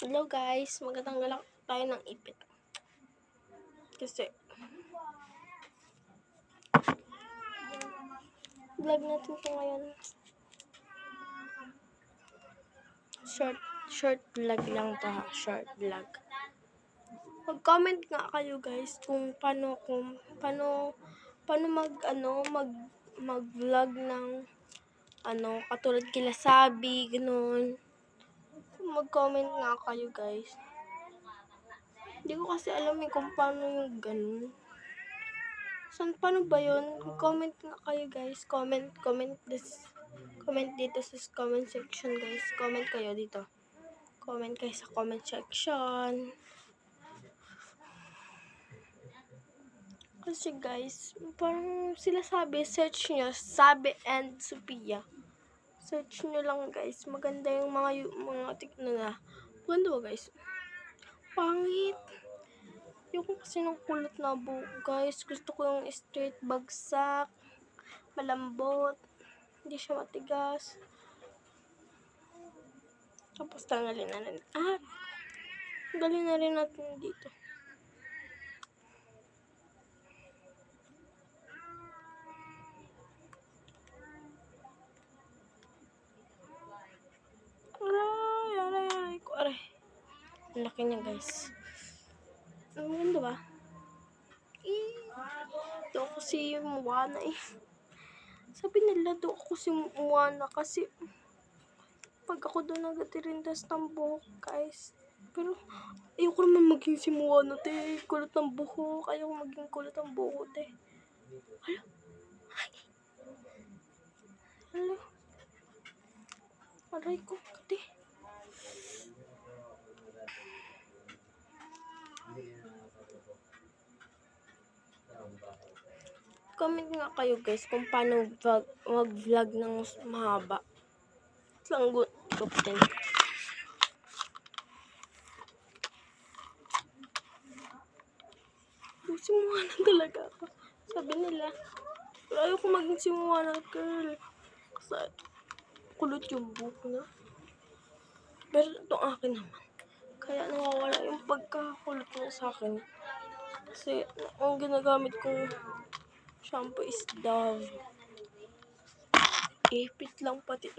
Hello guys, magtatanggal tayo ng ipit. Kasi vlog natin ito ngayon. Short vlog lang to ha, short vlog. Mag-comment nga kayo guys kung paano mag-vlog ng katulad kila Sabi, ganun. Mag-comment nga kayo guys. Hindi ko kasi alam kung paano yung ganun. Paano ba yun? Comment nga kayo guys. Comment dito sa comment section guys. Comment kayo dito. Comment kayo sa comment section. Kasi guys, parang sila Sabi, search nyo, Sabi and Sophia. Search nyo lang guys. Maganda yung mga tignan na. Maganda ba guys? Pangit. Yung kasi ng kulot na buhok guys. Gusto ko yung straight, bagsak, malambot, hindi siya matigas. Tapos tanggalin na rin. Tanggalin na rin natin dito. Aray. Ang laki niya guys. Ang ganda ba? Ito ako si Moana Sabi nila do ako si Moana kasi pag ako doon nagatirindas ng buhok guys. Pero ayoko naman maging si Moana kulot ng buhok. Ayoko maging kulot ng buhok Hala. Aray ko kati. Comment nga kayo guys kung paano mag-vlog ng mahaba. Lang top 10. Si Moana talaga ako. Sabi nila, pero ayoko maging si Moana girl. Kasi kulot yung buhok niya. Pero itong akin naman. Kaya nawawala yung pagkakulot niya sa akin. Kasi ang ginagamit kong shampoo is Dove. Ipit lang pati.